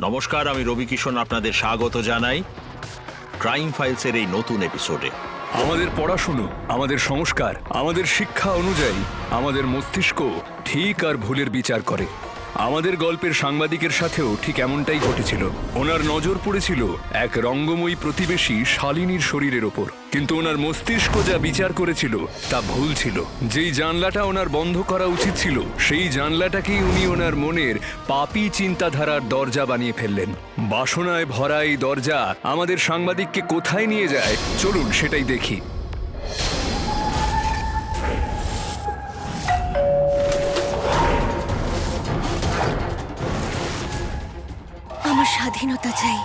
নমস্কার, আমি রবি কিষণ আপনাদের স্বাগত জানাই ক্রাইম ফাইলসের এই নতুন এপিসোডে। আমাদের পড়াশুনো, আমাদের সংস্কার, আমাদের শিক্ষা অনুযায়ী আমাদের মস্তিষ্ক ঠিক আর ভুলের বিচার করে। আমাদের গল্পের সাংবাদিকের সাথেও ঠিক এমনটাই ঘটেছিল। ওনার নজর পড়েছিল এক রঙ্গময়ী প্রতিবেশী শালিনীর শরীরের ওপর, কিন্তু ওনার মস্তিষ্ক যা বিচার করেছিল তা ভুল ছিল। যেই জানলাটা ওনার বন্ধ করা উচিত ছিল, সেই জানলাটাকেই উনি ওনার মনের পাপী চিন্তাধারার দরজা বানিয়ে ফেললেন। বাসনায় ভরা এই দরজা আমাদের সাংবাদিককে কোথায় নিয়ে যায়, চলুন সেটাই দেখি। আমার স্বাধীনতা চাই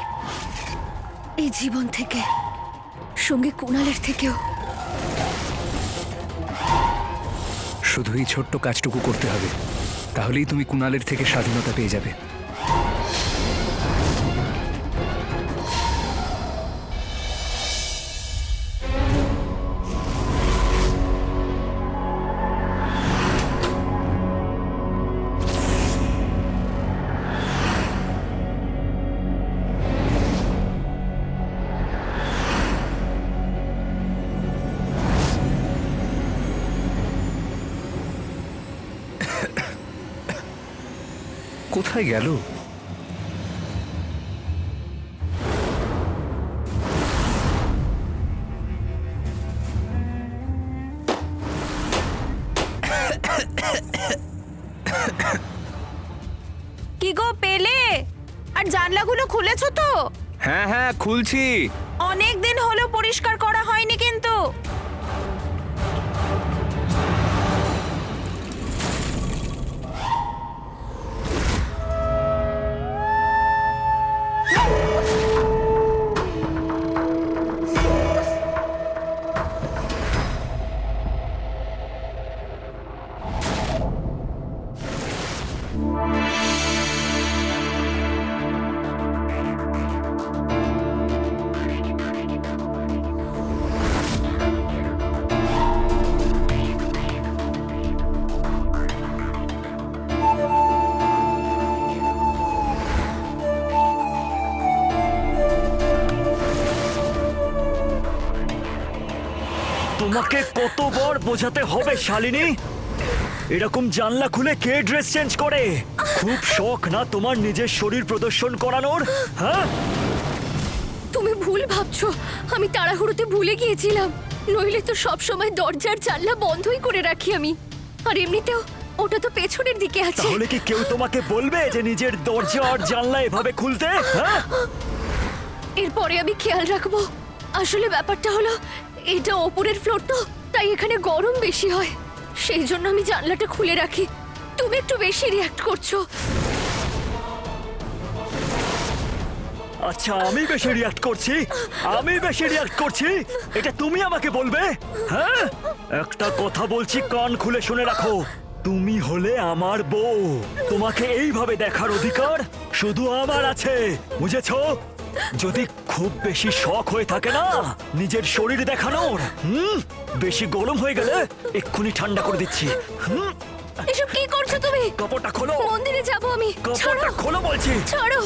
এই জীবন থেকে, সঙ্গে কুণালের থেকেও। শুধু এই ছোট্ট কাজটুকু করতে হবে, তাহলেই তুমি কুণালের থেকে স্বাধীনতা পেয়ে যাবে। কোথায় গেল? কি গো পেলে? আর জানলাগুলো খুলেছো তো? হ্যাঁ হ্যাঁ, খুলছি। অনেক দিন হলো পরিষ্কার করা হয়নি কিন্তু। তোমাকে কতবার বোঝাতে হবে শালিনী? এরকম জানলা খুলে কে ড্রেস চেঞ্জ করে? খুব শখ না তোমার নিজের শরীর প্রদর্শন করানোর? হ্যাঁ, তুমি ভুল ভাবছো, আমি তাড়াহুড়োতে ভুলে গিয়েছিলাম। নইলে তো সব সময় দরজার জানলা বন্ধই করে রাখি আমি। আর এমনিতেও ওটা তো পেছনের দিকে আছে। তাহলে কি কেউ তোমাকে বলবে যে নিজের দরজা আর জানলা এভাবে খুলতে? হ্যাঁ, এরপরে আমি খেয়াল রাখবো। আসলে ব্যাপারটা হলো, এটা ওপরের ফ্লোর তো, তাই এখানে গরম বেশি হয়। সেই জন্য আমি জানলাটা খুলে রাখি। তুমি একটু বেশি রিঅ্যাক্ট করছো। আচ্ছা, আমি বেশি রিঅ্যাক্ট করছি? আমি বেশি রিঅ্যাক্ট করছি? এটা তুমি আমাকে বলবে? হ্যাঁ, একটা কথা বলছি, কান খুলে শুনে রাখো। তুমি হলে আমার বউ। তোমাকে এইভাবে দেখার অধিকার শুধু আমার আছে, বুঝেছো? যদি খুব বেশি শখ হয়ে থাকে না নিজের শরীর দেখানোর, বেশি গরম হয়ে গেলে এক্ষুনি ঠান্ডা করে দিচ্ছি। এসব কি করছো তুমি? কাপড়টা খোলো। মন্দিরে যাবো আমি। কাপড়টা খোলো বলছি। ছাড়ো।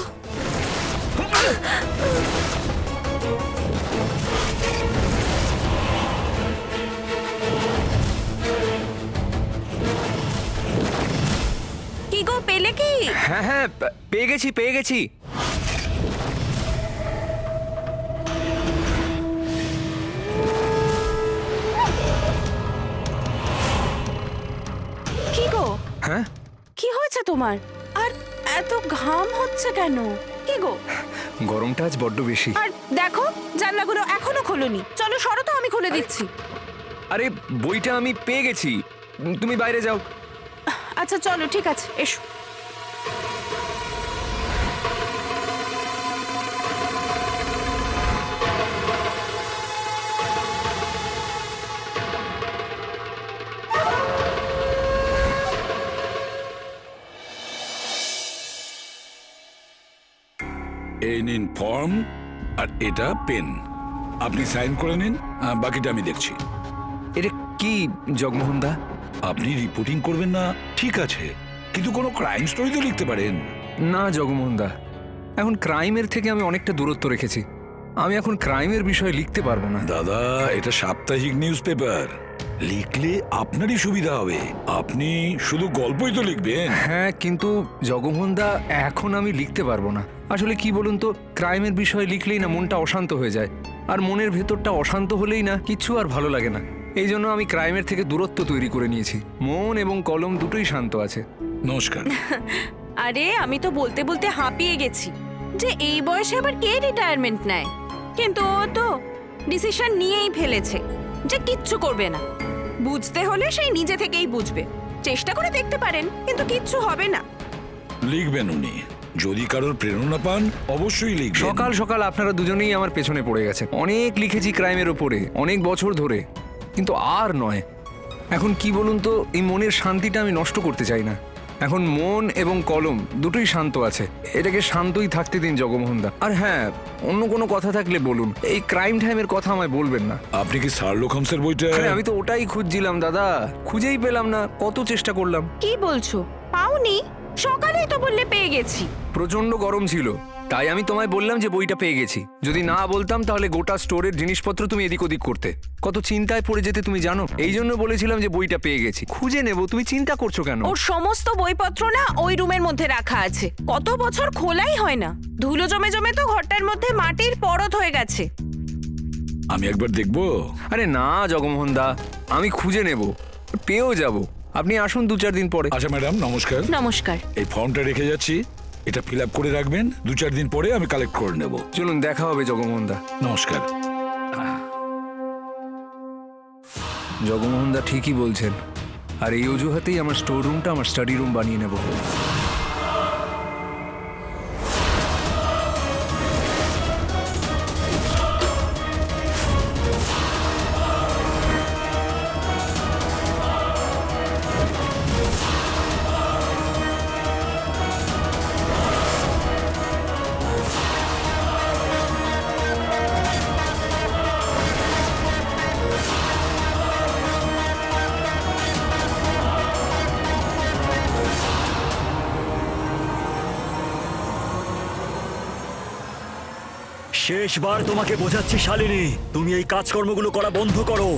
কি গো পেলে কি? হ্যাঁ হ্যাঁ, পেয়ে গেছি পেয়ে গেছি। কি গো? হ্যাঁ, কি হয়েছে তোমার? আর এত ঘাম হচ্ছে কেন? কি গো? গরমটা আজ বড্ড বেশি। আর দেখো, জানলাগুলো এখনো খোলোনি। চলো সরো তো, আমি খুলে দিচ্ছি। আরে বইটা আমি পেয়ে গেছি, তুমি বাইরে যাও। আচ্ছা চলো, ঠিক আছে, এসো। এই নিন ফর্ম আর এটা পেন, আপনি সাইন করে নিন, বাকিটা আমি দেখছি। এটা কি জগমোহন দা? আপনি রিপোর্টিং করবেন না ঠিক আছে, কিন্তু কোনো ক্রাইম স্টোরি তো লিখতে পারেন। না জগমোহন দা, এখন ক্রাইমের থেকে আমি অনেকটা দূরত্ব রেখেছি। আমি এখন ক্রাইমের বিষয়ে লিখতে পারবো না। দাদা, এটা সাপ্তাহিক নিউজ পেপার, লিখলে আপনারই সুবিধা হবে। আপনি শুধু গল্পই তো লিখবেন। হ্যাঁ, কিন্তু জগমোহনদা এখন আমি লিখতে পারবো না। আসলে কি বলুন তো, ক্রাইমের বিষয়ে লিখলেই না মনটা অশান্ত হয়ে যায়, আর মনের ভেতরটা অশান্ত হলেই না কিচ্ছু আর ভালো লাগে না। এই জন্য আমি ক্রাইমের থেকে দূরত্ব তৈরি করে নিয়েছি। মন এবং কলম দুটোই শান্ত আছে। নমস্কার। আরে আমি তো বলতে বলতে হাঁপিয়ে গেছি যে এই বয়সে আবার কে রিটায়ারমেন্ট নেয়, কিন্তু ও তো ডিসিশন নিয়েই ফেলেছে যে কিচ্ছু করবে না। বুঝতে হলে সেই নিজে থেকেই বুঝবে। চেষ্টা করে দেখতে পারেন, কিন্তু কিচ্ছু হবে না। লিখবেন উনি, যদি কারোর প্রেরণা পান অবশ্যই লিখবেন। সকাল সকাল আপনারা দুজনেই আমার পেছনে পড়ে গেছে। অনেক লিখেছি ক্রাইমের ওপরে, অনেক বছর ধরে, কিন্তু আর নয়। এখন কি বলুন তো, এই মনের শান্তিটা আমি নষ্ট করতে চাই না। এখন মন এবং কলম দুটোই শান্ত আছে, এটাকে শান্তই থাকতে দিন জগমোহনদা। আর হ্যাঁ, অন্য কোনো কথা থাকলে বলুন, এই ক্রাইম টাইমের কথা আমায় বলবেন না। আপনি কি শার্লক হোমসের বইটা? আরে আমি তো ওটাই খুঁজছিলাম দাদা, খুঁজেই পেলাম না। কত চেষ্টা করলাম। কি বলছো? পাওনি? সকালেই তো বললে পেয়ে গেছি। প্রচন্ড গরম ছিল, তাই আমি তোমায় বললাম যে বইটা পেয়ে গেছি। যদি না বলতাম তাহলে গোটা স্টোরের জিনিসপত্র তুমি এদিক ওদিক করতে, কত চিন্তায় পড়ে যেতে তুমি জানো। এই জন্য বলেছিলাম যে বইটা পেয়ে গেছি, খুঁজে নেব। তুমি চিন্তা করছো কেন? ওর সমস্ত বইপত্র না ওই রুমের মধ্যে রাখা আছে। কত বছর খোলাই হয় না, ধুলো জমে জমে তো ঘরটার মধ্যে মাটির পরত হয়ে গেছে। আমি একবার দেখবো। আরে না জগমোহন দা, আমি খুঁজে নেব, পেয়েও যাব। আপনি আসুন 2-4 দিন পরে। আচ্ছা ম্যাডাম, নমস্কার। নমস্কার। এই ফর্মটা রেখে যাচ্ছি, এটা ফিল আপ করে রাখবেন। 2-4 দিন পরে আমি কালেক্ট করে নেব। চলুন, দেখা হবে জগমোহন দা। নমস্কার। জগমোহন দা ঠিকই বলছেন, আর এই অজুহাতেই আমার স্টোর রুমটা আমার স্টাডি রুম বানিয়ে নেব। শেষবার তোমাকে বোঝাচ্ছি শালিনী, তুমি এই কাজকর্মগুলো করা বন্ধ করো,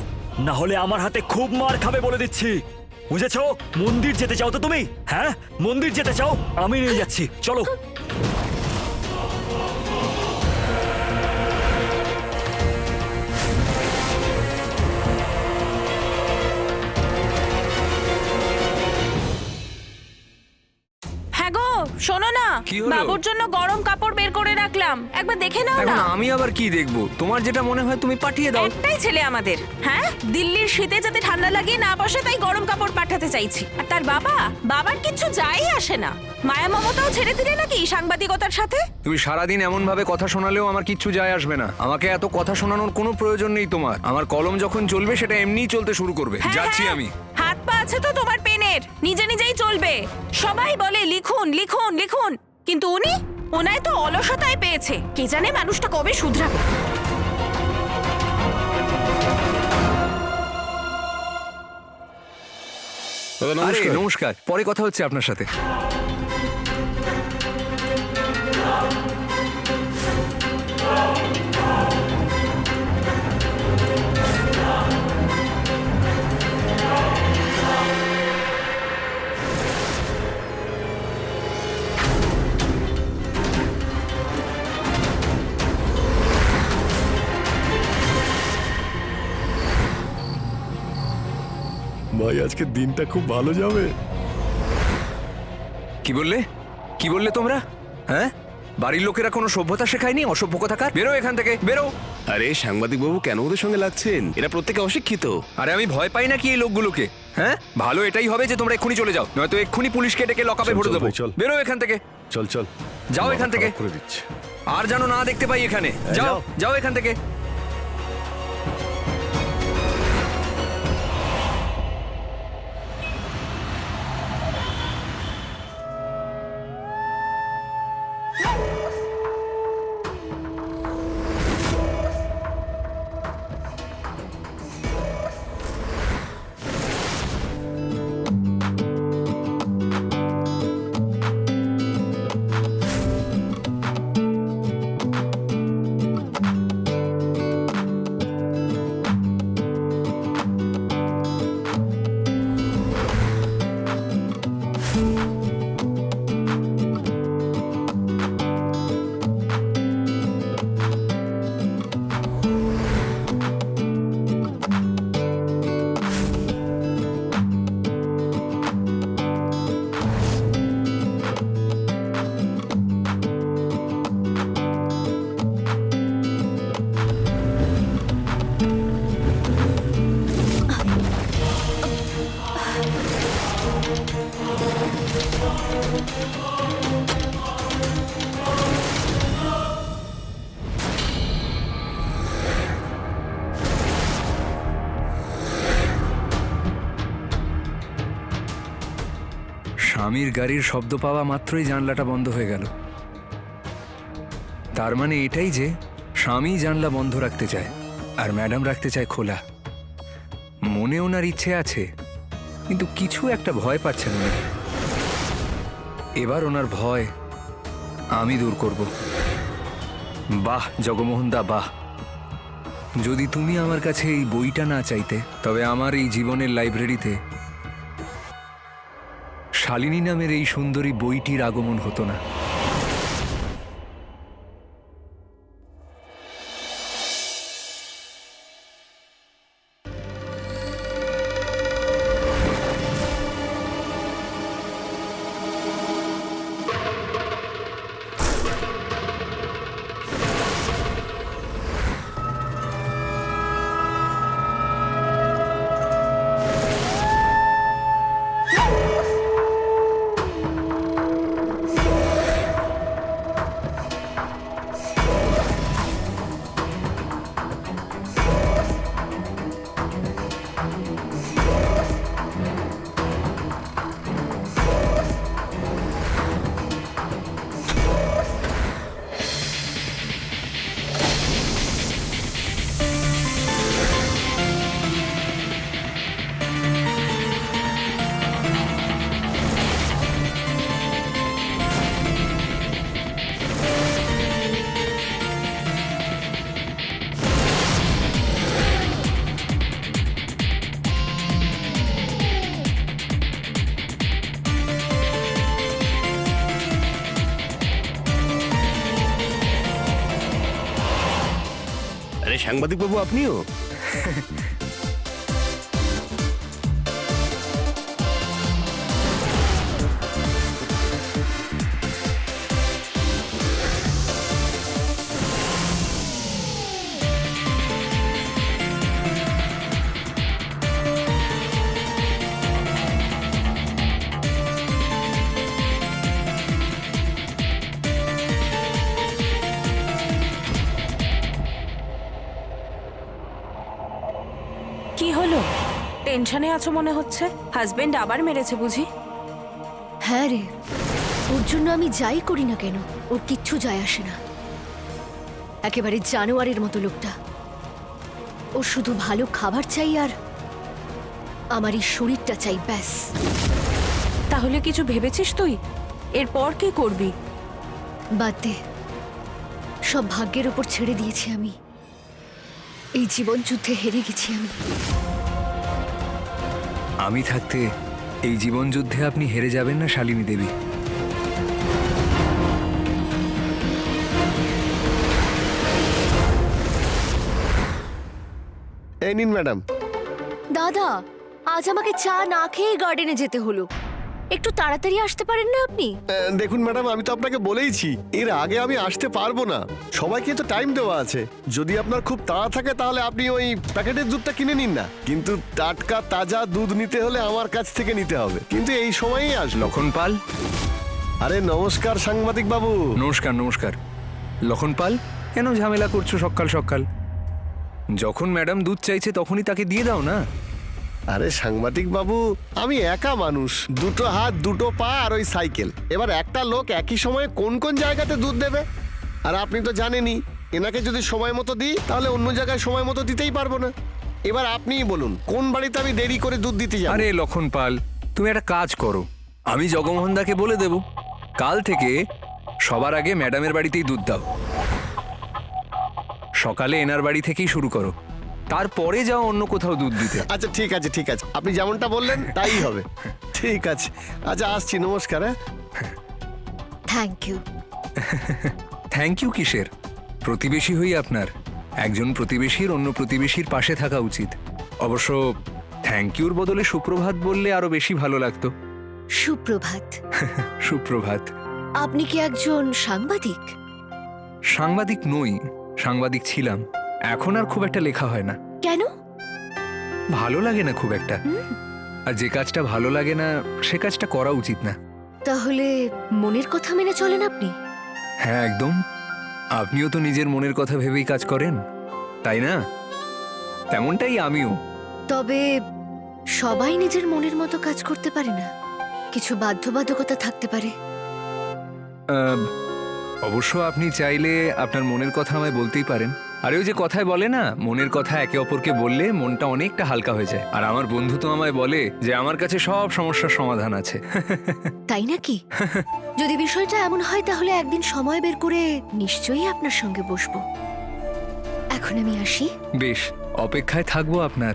না হলে আমার হাতে খুব মার খাবে বলে দিচ্ছি। বুঝেছো? মন্দির যেতে চাও তো তুমি? হ্যাঁ, মন্দির যেতে চাও? আমি নিয়ে যাচ্ছি, চলো। হ্যাঁ গো, শোনো না, কি হলো? বাবুর জন্য গরম কাপড় বের করে রাখলাম, একবার দেখে নাও এখন না। আমি আবার কি দেখবো? তোমার যেটা মনে হয় তুমি পাঠিয়ে দাও। একটাই ছেলে আমাদের, হ্যাঁ, দিল্লির শীতে যাতে ঠান্ডা লাগিয়ে না বসে তাই গরম কাপড় পাঠাতে চাইছি। আর তার বাবার কিচ্ছু যাই আসে না। মায়া মমতাও ছেড়ে দিলে নাকি সাংবাদিকতার সাথে? তুমি সারাদিন এমন ভাবে কথা শোনালেও আমার কিচ্ছু যায় আসবে না। আমাকে এত কথা শোনানোর কোনো প্রয়োজন নেই তোমার। আমার কলম যখন চলবে সেটা এমনিই চলতে শুরু করবে। হ্যাঁ, যাচ্ছি হ্যাঁ, আমি। হাত পা আছে তো তোমার পেনের, নিজে নিজেই চলবে। সবাই বলে লিখুন লিখুন লিখুন, কিন্তু ওনায় তো অলসতায় পেয়েছে। কে জানে মানুষটা কবে শুধরাবে। আরে নমস্কার, পরে কথা হচ্ছে আপনার সাথে। ভাই আজকে দিনটা খুব ভালো যাবে। কি বললে? কি বললে তোমরা? হ্যাঁ, বাড়ির লোকেরা কোনো সভ্যতা শেখায়নি? অসভ্য কথাকার, বেরো এখান থেকে, বেরো। আরে সাংবাদিক বাবু কেন ওদের সঙ্গে লাগছেন? এরা প্রত্যেকে অশিক্ষিত। আরে আমি ভয় পাই না কি এই লোকগুলোকে? হ্যাঁ, ভালো এটাই হবে যে তোমরা এক্ষুনি চলে যাও, নয়তো এক্ষুনি পুলিশকে ডেকে লকআপে চল, ভরে চল দেবো। ভাই, চল। বেরো এখান থেকে, চল চল, যাও এখান থেকে। করে দিচ্ছে। আর যেন না দেখতে পাই এখানে। যাও যাও। যাও এখান থেকে। স্বামীর গাড়ির শব্দ পাওয়া মাত্রই জানলাটা বন্ধ হয়ে গেল। তার মানে এটাই যে স্বামী জানলা বন্ধ রাখতে চায় আর ম্যাডাম রাখতে চায় খোলা। মনে ওনার ইচ্ছে আছে, কিন্তু কিছু একটা ভয় পাচ্ছেন উনি। এবার ওনার ভয় আমি দূর করব। বাহ জগমোহন দা, বাহ! যদি তুমি আমার কাছে এই বইটা না চাইতে, তবে আমার এই জীবনের লাইব্রেরিতে শালিনী নামের এই সুন্দরী বইটির আগমন হতো না। আরে সাংবাদিক বাবু, আপনিও? কি হলো? টেনশনে আছো মনে হচ্ছে। হাজবেন্ড আবার মেরেছে বুঝি? হ্যাঁ রে, ওর জন্য আমি যাই করি না কেন ওর কিচ্ছু যায় আসে না। একেবারে জানোয়ারের মতো লোকটা। ও শুধু ভালো খাবার চাই আর আমার এই শরীরটা চাই, ব্যাস। তাহলে কিছু ভেবেছিস তুই? এরপর কি করবি? বাদ দে, সব ভাগ্যের ওপর ছেড়ে দিয়েছি আমি। এই জীবন যুদ্ধে হেরে গেছি আমি। আমি থাকতে এই জীবন যুদ্ধে আপনি হেরে যাবেন না শালিনী দেবী। এই নিন ম্যাডাম। দাদা, আজ আমাকে চা না খেয়ে গার্ডেনে যেতে হলো। একটু তাড়াতাড়ি আসতে পারেন না আপনি? দেখুন ম্যাডাম, আমি তো আপনাকে বলেইছি এর আগে আমি আসতে পারবো না। সবাইকে তো টাইম দেওয়া আছে। যদি আপনার খুব তাড়া থাকে তাহলে আপনি ওই প্যাকেটের দুধটা কিনে নিন না, কিন্তু টাটকা তাজা দুধ নিতে হলে আমার কাছ থেকে নিতে হবে। কিন্তু এই সময়ই আসলো। লক্ষণ পাল। আরে নমস্কার সাংবাদিক বাবু। নমস্কার নমস্কার। লক্ষণ পাল, কেন ঝামেলা করছো সকাল সকাল? যখন ম্যাডাম দুধ চাইছে তখনই তাকে দিয়ে দাও না। আরে সাংবাদিক বাবু, আমি একা মানুষ, দুটো হাত দুটো পা আর ওই সাইকেল। এবার একটা লোক একই সময়ে কোন কোন জায়গাতে দুধ দেবে? আর আপনি তো জানেনই, এনাকে যদি সময় মতো দিই তাহলে অন্য জায়গায় সময় মতো দিতেই পারবো না। এবার আপনিই বলুন কোন বাড়িতে আমি দেরি করে দুধ দিতে যাব? আরে লক্ষণ পাল, তুমি একটা কাজ করো, আমি জগমোহন দাকে বলে দেব কাল থেকে সবার আগে ম্যাডামের বাড়িতেই দুধ দাও। সকালে এনার বাড়ি থেকেই শুরু করো, তারপরে যাও অন্য কোথাও দুধ দিতে। আচ্ছা ঠিক আছে ঠিক আছে, আপনি যেমনটা বললেন তাই হবে। ঠিক আছে, আচ্ছা আসছি, নমস্কার। হ্যাঁ, থ্যাংক ইউ। থ্যাংক ইউ কিসের? প্রতিবেশী হই আপনার। একজন প্রতিবেশীর অন্য প্রতিবেশীর পাশে থাকা উচিত। অবশ্য থ্যাংক ইউর বদলে সুপ্রভাত বললে আরো বেশি ভালো লাগতো। সুপ্রভাত। সুপ্রভাত। আপনি কি একজন সাংবাদিক? সাংবাদিক নই, সাংবাদিক ছিলাম। এখন আর খুব একটা লেখা হয় না। কেন? ভালো লাগে না খুব একটা। আর যে কাজটা ভালো লাগে না সে কাজটা করা উচিত না। তাহলে মনের কথা মেনে চলেন আপনি? হ্যাঁ একদম। আপনিও তো নিজের মনের কথা ভেবেই কাজ করেন, তাই না? তেমনটাই আমিও। তবে সবাই নিজের মনের মতো কাজ করতে পারে না, কিছু বাধ্যবাধকতা থাকতে পারে। অবশ্য আপনি চাইলে আপনার মনের কথা আমায় বলতেই পারেন। আর ওই যে কথায় বলে না, মনের কথা একে অপরকে বললে মনটা অনেকটা হালকা হয়ে যায়। আর আমার বন্ধু তো আমায় বলে যে আমার কাছে সব সমস্যার সমাধান আছে। তাই নাকি? যদি বিষয়টা এমন হয় তাহলে একদিন সময় বের করে নিশ্চয়ই আপনার সঙ্গে বসবো। এখন আমি আসি। বেশ, অপেক্ষায় থাকবো আপনার।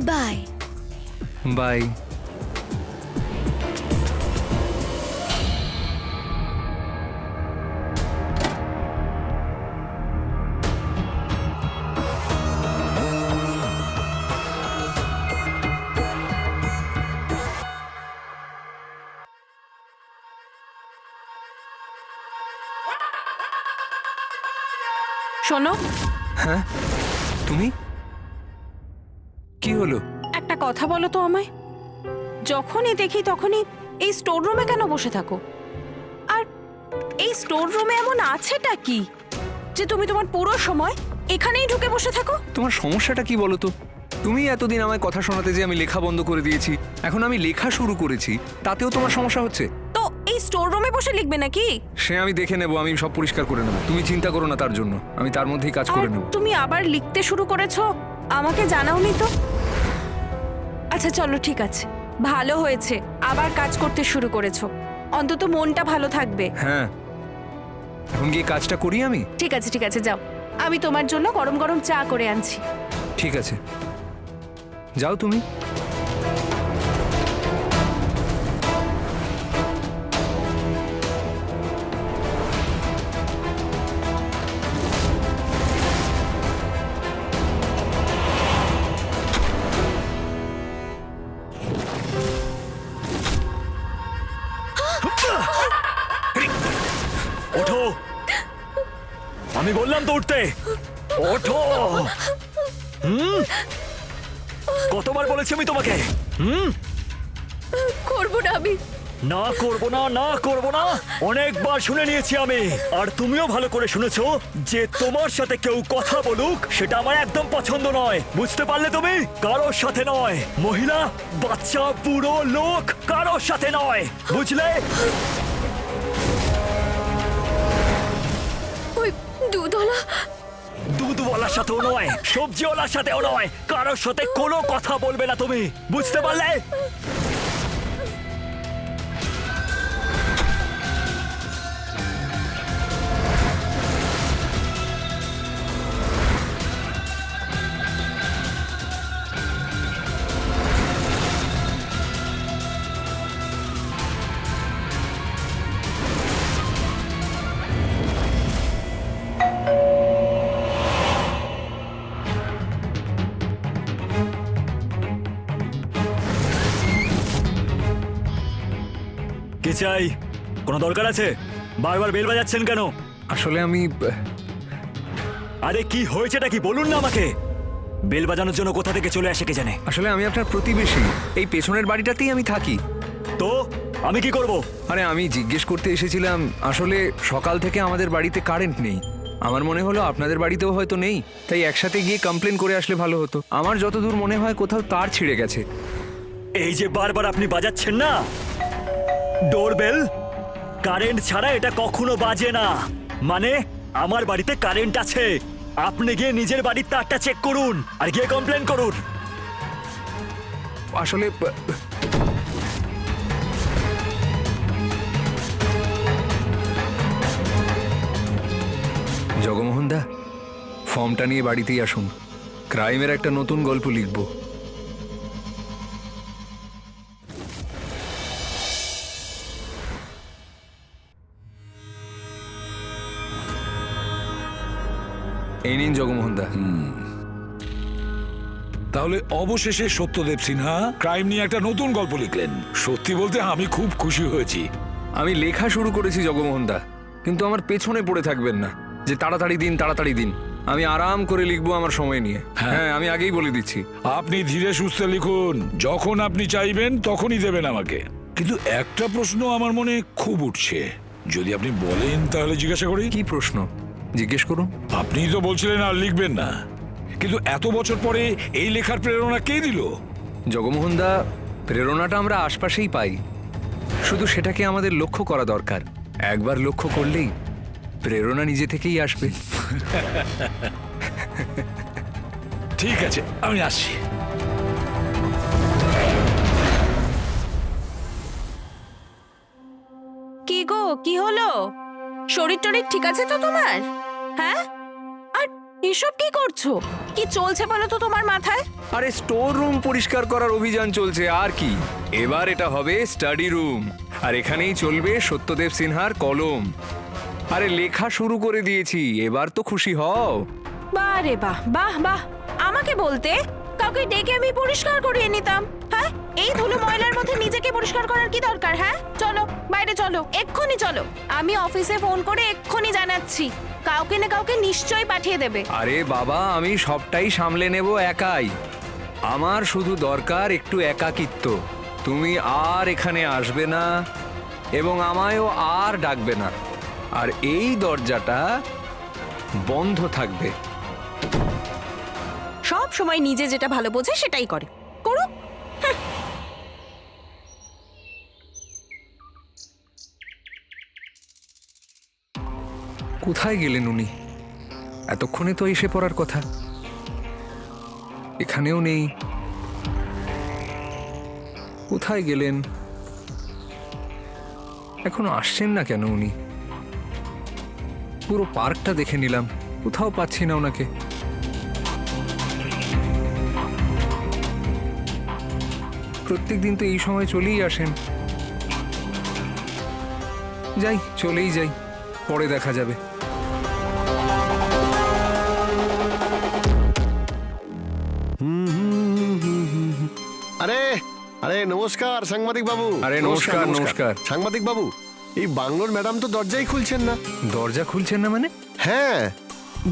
বাই। বাই। শোনো, তুমি? কি হলো? একটা কথা বলো তো আমায়। যখনই দেখি তখনই এই স্টোর রুমে কেন বসে থাকো? আর এই স্টোর রুমে এমন আছেটা কি যে তুমি তোমার পুরো সময় এখানেই ঢুকে বসে থাকো? তোমার সমস্যাটা কি বলো তো? তুমি এতদিন আমায় কথা শোনাতে যে আমি লেখা বন্ধ করে দিয়েছি, এখন আমি লেখা শুরু করেছি, তাতেও তোমার সমস্যা হচ্ছে? তো এই স্টোর রুমে বসে লিখবে নাকি? সে আমি দেখে নেব, আমি সব পরিষ্কার করে নেব, তুমি চিন্তা করো না তার জন্য, আমি তার মধ্যেই কাজ আর করে নেব। তুমি আবার লিখতে শুরু করেছো, আমাকে জানাওনি তো? আচ্ছা চলো, ঠিক আছে, ভালো হয়েছে আবার কাজ করতে শুরু করেছো, অন্তত মনটা ভালো থাকবে। হ্যাঁ, এখন গিয়ে কাজটা করি আমি। ঠিক আছে ঠিক আছে, যাও, আমি তোমার জন্য গরম গরম চা করে আনছি। ঠিক আছে, যাও তুমি। ওঠো, আমি বললাম তো উঠতে। ওঠো। কতবার বলেছি আমি তোমাকে? করবো না আমি। না করবো না, না করবো না, অনেকবার শুনে নিয়েছি আমি। আর তুমিও ভালো করে শুনেছো যে তোমার সাথে কেউ কথা বলুক সেটা আমার একদম পছন্দ নয়। বুঝতে পারলে তুমি? কারোর সাথে নয়, মহিলা, বাচ্চা, বুড়ো, লোক, কারোর সাথে নয়, বুঝলে? ওই দুধওয়ালা, দুধওয়ালার সাথেও নয়, সবজিওয়ালার সাথেও নয়, কারোর সাথে কোনো কথা বলবে না তুমি, বুঝতে পারলে? কি চাই? কোনো দরকার আছে? বারবার বেল বাজাচ্ছেন কেন? আসলে আমি আরে কি হয়েছেটা কি বলুন না আমাকে। বেল বাজানোর জন্য কোথা থেকে চলে আসে কে জানে। আসলে আমি আপনার প্রতিবেশী, এই পেছনের বাড়িটাতেই আমি থাকি। তো আমি কি করব? আরে আমি জিজ্ঞেস করতে এসেছিলাম, আসলে সকাল থেকে আমাদের বাড়িতে কারেন্ট নেই, আমার মনে হলো আপনাদের বাড়িতেও হয়তো নেই, তাই একসাথে গিয়ে কমপ্লেন করে আসলে ভালো হতো। আমার যতদূর মনে হয় কোথাও তার ছিঁড়ে গেছে। এই যে বারবার আপনি বাজাচ্ছেন না ডোরবেল, কারেন্ট ছাড়া এটা কখনো বাজে না। মানে আমার বাড়িতে কারেন্ট আছে, আপনি গিয়ে নিজের বাড়ির তারটা চেক করুন আর গিয়ে কমপ্লেন করুন। আসলে জগমোহন দা, ফর্মটা নিয়ে বাড়িতেই আসুন, ক্রাইমের একটা নতুন গল্প লিখব। এই নিন জগমোহন দা। তাহলে অবশেষে সত্যদেব সিনহা ক্রাইম নিয়ে একটা নতুন গল্প লিখলেন। সত্যি বলতে আমি খুব খুশি হয়েছি। আমি লেখা শুরু করেছি জগমোহন দা, কিন্তু আমার পেছনে পড়ে থাকবেন না যে তাড়াতাড়ি দিন তাড়াতাড়ি দিন। আমি আরাম করে লিখবো আমার সময় নিয়ে। হ্যাঁ, আমি আগেই বলে দিচ্ছি। আপনি ধীরে সুস্থে লিখুন, যখন আপনি চাইবেন তখনই দেবেন আমাকে। কিন্তু একটা প্রশ্ন আমার মনে খুব উঠছে, যদি আপনি বলেন তাহলে জিজ্ঞাসা করি। কি প্রশ্ন? জিজ্ঞেস করুন। আপনিই তো বলছিলেন আর লিখবেন না, কিন্তু এত বছর পরে এই লেখার প্রেরণা কে দিল? জগমোহন দা, প্রেরণাটা আমরা আশপাশেই পাই, শুধু সেটাকে আমাদের লক্ষ্য করা দরকার। একবার লক্ষ্য করলেই প্রেরণা নিজে থেকেই আসবে। ঠিক আছে, আমি আসছি। কি গো, কি হলো? শরীর টরীর ঠিক আছে তো তোমার? হ্যাঁ, আর এসব কি করছো? কি চলছে বলো তো তোমার মাথায়? আরে স্টোর রুম পরিষ্কার করার অভিযান চলছে, আর কি। এবার এটা হবে স্টাডি রুম, আর এখানেই চলবে সত্যদেব সিনহার কলম। আরে লেখা শুরু করে দিয়েছি, এবার তো খুশি হও। বাহ রে বাহ, বাহ বাহ, আমাকে বলতে কাউকে ডেকে আমি পরিষ্কার করিয়ে নিতাম। হ্যাঁ, এই ধুলো ময়লার মধ্যে নিজেকে পরিষ্কার করার কি দরকার? হ্যাঁ, চলো বাইরে, চলো এক্ষুনি চলো। আমি অফিসে ফোন করে এক্ষুনি জানাচ্ছি, কাউকে না কাউকে নিশ্চয়ই পাঠিয়ে দেবে। আরে বাবা, আমি সবটাই সামলে নেব একাই। আমার শুধু দরকার একটু একাকিত্ব। তুমি আর এখানে আসবে না এবং আমায়ও আর ডাকবে না, আর এই দরজাটা বন্ধ থাকবে। সব সময় নিজে যেটা ভালো বোঝে সেটাই করে, করুক। কোথায় গেলেন উনি? এতক্ষণে তো এসে পড়ার কথা। এখানেও নেই। কোথায় গেলেন? এখনো আসছেন না কেন উনি? পুরো পার্কটা দেখে নিলাম, কোথাও পাচ্ছি না ওনাকে। প্রত্যেকদিন তো এই সময় চলেই আসেন। যাই, চলেই যাই, পরে দেখা যাবে। আরে আরে নমস্কার সাংবাদিক বাবু। আরে নমস্কার, নমস্কার। সাংবাদিক বাবু, এই বাংলোর ম্যাডাম তো দরজাই খুলছেন না। দরজা খুলছেন না মানে? হ্যাঁ,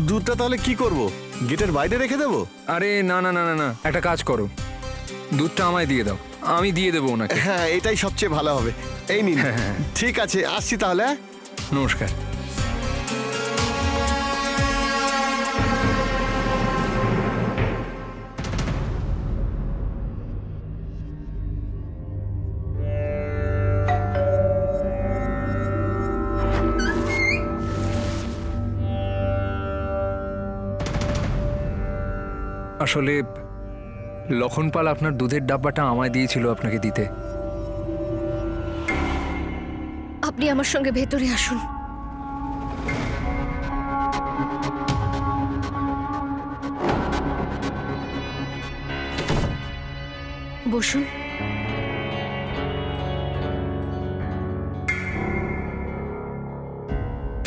দুধটা তাহলে কি করব? গেটের বাইরে রেখে দেবো? আরে না না না না না, একটা কাজ করো, দুধটা আমায় দিয়ে দাও, আমি দিয়ে দেবো ওনাকে। হ্যাঁ, এটাই সবচেয়ে ভালো হবে। এই নিন। ঠিক আছে, আসছি তাহলে। নমস্কার। আসলে লক্ষণপাল আপনার দুধের ডাব্বাটা আমায় দিয়েছিল আপনাকে দিতে। আপনি আমার সঙ্গে ভেতরে আসুন। বসুন।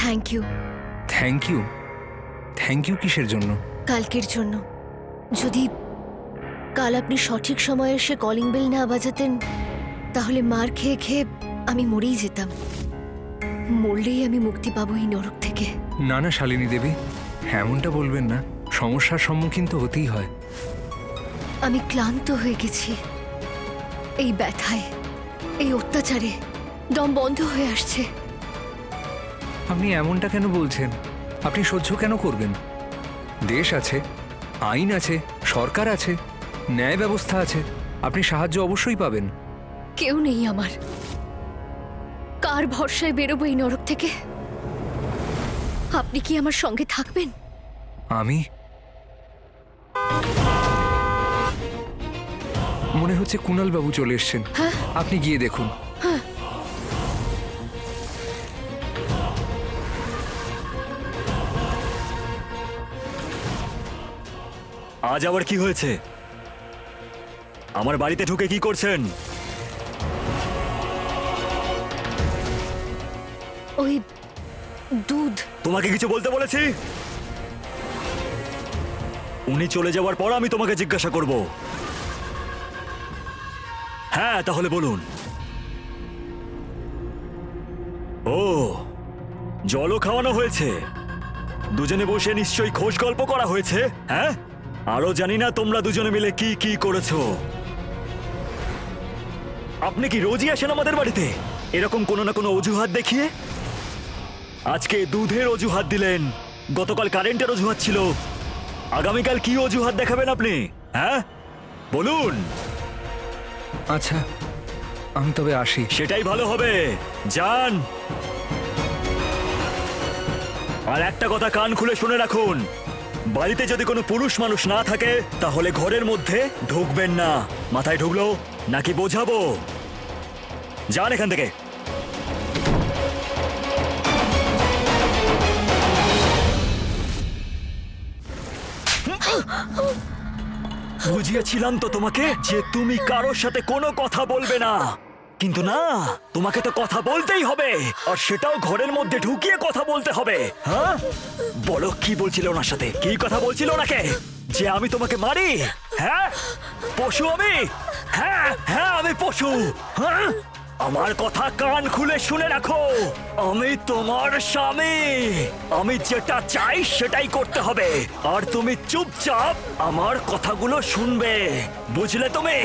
Thank you. Thank you? Thank you কিসের জন্য? কালকের জন্য। যদি কাল আপনি সঠিক সময়ে এসে কলিং বেল না বাজাতেন, তাহলে মার খেয়ে খেয়ে আমি মরেই যেতাম। মরলেই আমি মুক্তি পাবো এই নরক থেকে। না না শালিনী দেবী, এমনটা বলবেন না। সমস্যার সম্মুখীন তো হতেই হয়। আমি ক্লান্ত হয়ে গেছি এই ব্যথায়, এই অত্যাচারে। দম বন্ধ হয়ে আসছে। আপনি এমনটা কেন বলছেন? আপনি সহ্য কেন করবেন? দেশ আছে, আইন আছে, সরকার আছে, ন্যায় ব্যবস্থা আছে, আপনি সাহায্য অবশ্যই পাবেন। কেউ নেই আমার। কার ভরসায় বেরোবো এই নরক থেকে? আপনি কি আমার সঙ্গে থাকবেন? আমি? মনে হচ্ছে কুণাল বাবু চলে এসেছেন। হ্যাঁ? আপনি গিয়ে দেখুন। আজ আবার কি হয়েছে? আমার বাড়িতে ঢুকে কি করছেন? ওই দুধ। তোমাকে কিছু বলতে বলেছি? উনি চলে যাওয়ার পর আমি তোমাকে জিজ্ঞাসা করব। হ্যাঁ, তাহলে বলুন। ও, জলও খাওয়ানো হয়েছে। দুজনে বসে নিশ্চয়ই খোশ গল্প করা হয়েছে। হ্যাঁ, আরো জানি না তোমরা দুজনে মিলে কি কি করেছো। আপনি কি রোজই আসেন আমাদের বাড়িতে এরকম কোনো না কোনো অজুহাত দেখিয়ে? আজকে দুধের অজুহাত দিলেন, গতকাল কারেন্টের অজুহাত ছিল, আগামীকাল কি অজুহাত দেখাবেন আপনি? হ্যাঁ বলুন। আচ্ছা আমি তবে আসি। সেটাই ভালো হবে, যান। আর একটা কথা কান খুলে শুনে রাখুন, বাড়িতে যদি কোনো পুরুষ মানুষ না থাকে তাহলে ঘরের মধ্যে ঢুকবেন না। মাথায় ঢুকলো নাকি বোঝাবো? যান এখান থেকে। বুঝিয়েছিলাম তো তোমাকে যে তুমি কারোর সাথে কোনো কথা বলবে না, কিন্তু না, তোমাকে তো কথা বলতেই হবে, আর সেটাও ঘরের মধ্যে ঢুকিয়ে কথা বলতে হবে। হ্যাঁ বলো, কি বলছিল ওনার সাথে? কি কথা বলছিল ওনাকে? যে আমি তোমাকে মারি? হ্যাঁ পশু আমি? হ্যাঁ হ্যাঁ আমি পশু। হ্যাঁ আমার কথা কান খুলে শুনে রাখো, আমি তোমার স্বামী, আমি যেটা চাই সেটাই করতে হবে, আর তুমি চুপচাপ আমার কথাগুলো শুনবে, বুঝলে তুমি?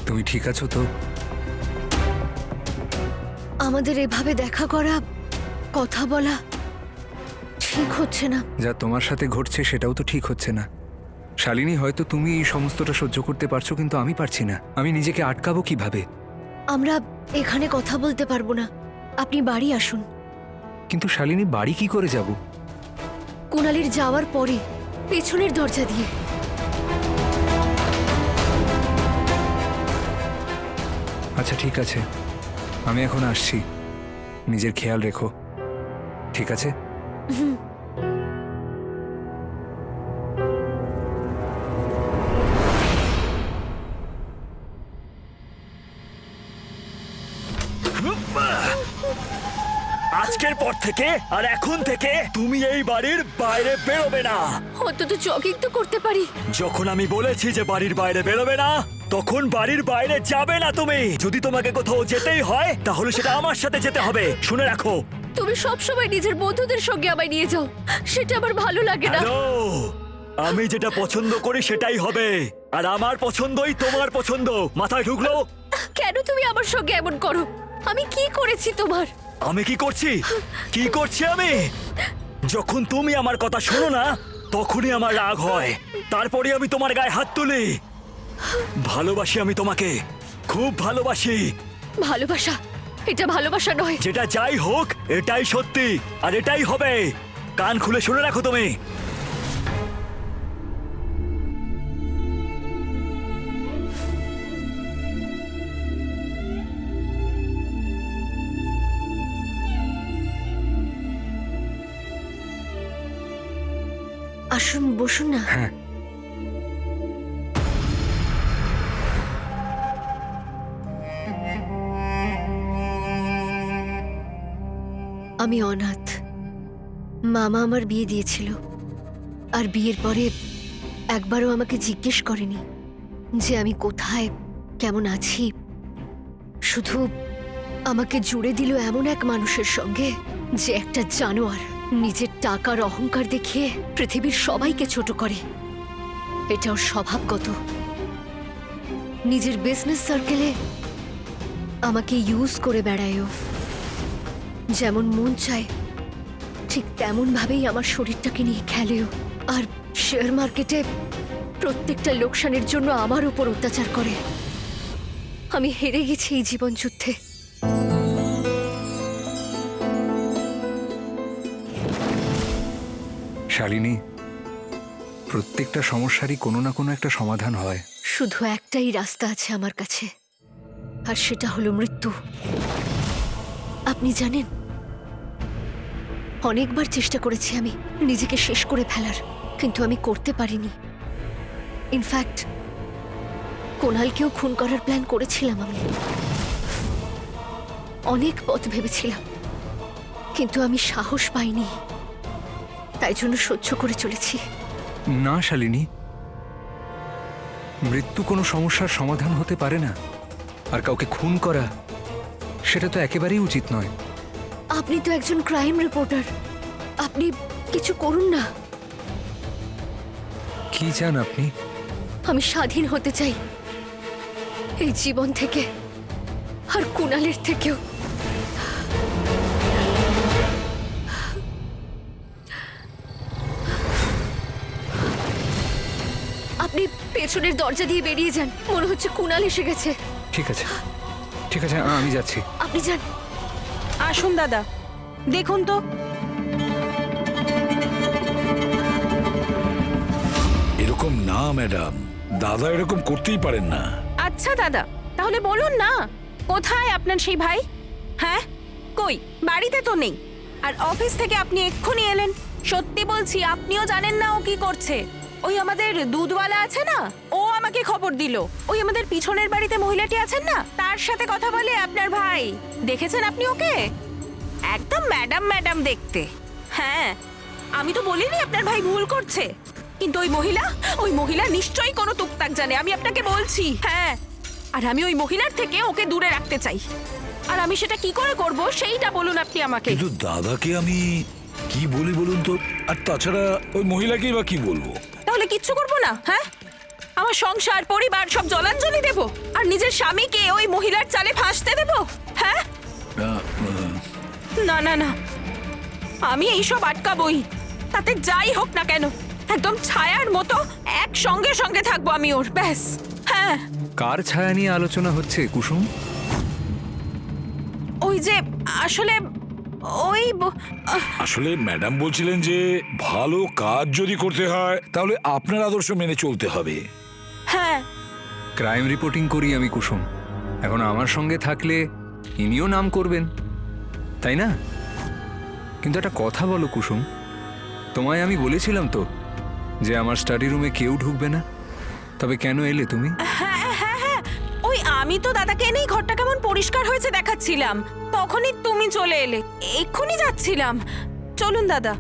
তুমি ঠিক আছো তো? আমাদের এভাবে দেখা করা, কথা বলা ঠিক হচ্ছে না। যা তোমার সাথে ঘটছে সেটাও তো ঠিক হচ্ছে না। শালিনী, হয়তো তুমি এই সমস্তটা সহ্য করতে পারছো, কিন্তু আমি পারছি না। আমি নিজেকে আটকাবো কিভাবে? আমরা এখানে কথা বলতে পারবো না, আপনি বাড়ি আসুন। কিন্তু শালিনী, বাড়ি কি করে যাব? কুণালের যাওয়ার পরে পেছনের দরজা দিয়ে। আচ্ছা ঠিক আছে, আমি এখন আসছি। নিজের খেয়াল রেখো, ঠিক আছে? আজকের পর থেকে আর এখন থেকে তুমি এই বাড়ির বাইরে বেরোবে না। অন্তত জগিং তো করতে পারি। যখন আমি বলেছি যে বাড়ির বাইরে বেরোবে না, তখন বাড়ির বাইরে যাবে না তুমি। যদি তোমাকে কোথাও যেতেই হয় তাহলে সেটা আমার সাথে যেতে হবে, শুনে রাখো। তুমি সব সময় নিজের বন্ধুদের সঙ্গে আমায় নিয়ে যাও, সেটা আমার ভালো লাগে না। হ্যালো, আমি যেটা পছন্দ করি সেটাই হবে, আর আমার পছন্দই তোমার পছন্দ। মাথায় ঢুকলো? কেন তুমি আমার সঙ্গে এমন করো? আমি কি করেছি তোমার? আমি কি করছি? কি করছি আমি? যখন তুমি আমার কথা শোনো না তখনই আমার রাগ হয়, তারপরে আমি তোমার গায়ে হাত তুলি। ভালোবাসি আমি তোমাকে, খুব ভালোবাসি। ভালোবাসা? এটা ভালোবাসা নয়। যেটা যাই হোক এটাই সত্যি, আর এটাই হবে। কান খুলে শুনে রাখো তুমি। আসুন, বসুন না। হ্যাঁ। আমি অনাথ। মামা আমার বিয়ে দিয়েছিল, আর বিয়ের পরে একবারও আমাকে জিজ্ঞেস করেনি যে আমি কোথায়, কেমন আছি। শুধু আমাকে জুড়ে দিল এমন এক মানুষের সঙ্গে যে একটা জানোয়ার, নিজের টাকার অহংকার দেখিয়ে পৃথিবীর সবাইকে ছোট করে। এটা ওর স্বভাবগত। নিজের বিজনেস সার্কেলে আমাকে ইউজ করে বেড়ায় ও। যেমন মন চায় ঠিক তেমন ভাবেই আমার শরীরটাকে নিয়ে খেলেও। আর শেয়ার মার্কেটে প্রত্যেকটা লোকসানের জন্য আমার উপর অত্যাচার করে। আমি হেরে গেছি এই জীবন যুদ্ধে। শালিনী, প্রত্যেকটা সমস্যারই কোনো না কোনো একটা সমাধান হয়। শুধু একটাই রাস্তা আছে আমার কাছে, আর সেটা হলো মৃত্যু। আপনি জানেন, অনেকবার চেষ্টা করেছি আমি নিজেকে শেষ করে ফেলার, কিন্তু আমি করতে পারিনি। ইনফ্যাক্ট কোনালকেও খুন করার প্ল্যান করেছিলাম আমি। অনেক পথ ভেবেছিলাম, কিন্তু আমি সাহস পাইনি, তাই জন্য সহ্য করে চলেছি। না শালিনী, মৃত্যু কোনো সমস্যার সমাধান হতে পারে না। আর কাউকে খুন করা সেটা তো একেবারেই উচিত নয়। আপনি তো একজন ক্রাইম রিপোর্টার, আপনি কিছু করুন না। কি চান আপনি? আমি স্বাধীন হতে চাই এই জীবন থেকে, আর কুণালের থেকেও। আপনি পেছনের দরজা দিয়ে বেরিয়ে যান, মনে হচ্ছে কুণাল এসে গেছে। ঠিক আছে, ঠিক আছে, আমি যাচ্ছি। আপনি যান। আসুন দাদা, দেখুন তো। এরকম না ম্যাডাম, দাদা এরকম করতেই পারেন না। আচ্ছা দাদা, তাহলে বলুন না, কোথায় আপনার সেই ভাই? হ্যাঁ, কই? বাড়িতে তো নেই। আর অফিস থেকে আপনি এক্ষুনি এলেন, সত্যি বলছি আপনিও জানেন না ও কি করছে। ওই আমাদের দুধওয়ালা আছে না, ও আমাকে খবর দিল। ওই আমাদের পিছনের বাড়িতে মহিলাটি আছেন না, তার সাথে কথা বলে আপনার ভাই। দেখেছেন আপনি ওকে? একদম ম্যাডাম ম্যাডাম দেখতে। হ্যাঁ, আমি তো বলিনি আপনার ভাই ভুল করছে, কিন্তু ওই মহিলা নিশ্চয়ই কোনো টুকটাক জানে, আমি আপনাকে বলছি। হ্যাঁ, আর আমি ওই মহিলার থেকে ওকে দূরে রাখতে চাই। আর আমি সেটা কি করে করব সেইটা বলুন আপনি আমাকে। কিন্তু দাদাকে আমি কি বলি বলুন তো? আর তাছাড়া ওই মহিলাকেই বা কি বলবো? তাহলে কিচ্ছু করব না? হ্যাঁ, আমার সংসার পরিবার সব জলাঞ্জলি দেব, আর নিজের স্বামীকে ওই মহিলার চালে ফাঁসতে দেব? হ্যাঁ, না না না, আমি এইসব আটকাবই, তাতে যাই হোক না কেন। একদম ছায়ার মতো এক সঙ্গে সঙ্গে থাকবো আমি ওর, ব্যাস। হ্যাঁ। কার ছায়া নিয়ে আলোচনা হচ্ছে কুসুম? ওই যে আসলে ওই আসলে ম্যাডাম বলছিলেন যে ভালো কাজ যদি করতে হয় তাহলে আপনার আদর্শ মেনে চলতে হবে। হ্যাঁ, ক্রাইম রিপোর্টিং করি আমি কুসুম, এখন আমার সঙ্গে থাকলে ইনিও নাম করবেন, তাই না? কিন্তু একটা কথা বলো কুসুম, তোমায় আমি বলেছিলাম তো যে আমার স্টাডি রুমে কেউ ঢুকবে না, তবে কেন এলে তুমি? হ্যাঁ হ্যাঁ হ্যাঁ, ওই আমি তো দাদাকে এনেই ঘরটা কেমন পরিষ্কার হয়েছে দেখাচ্ছিলাম, তখনই তুমি চলে এলে। এক্ষুনি যাচ্ছিলাম। চলুন দাদা।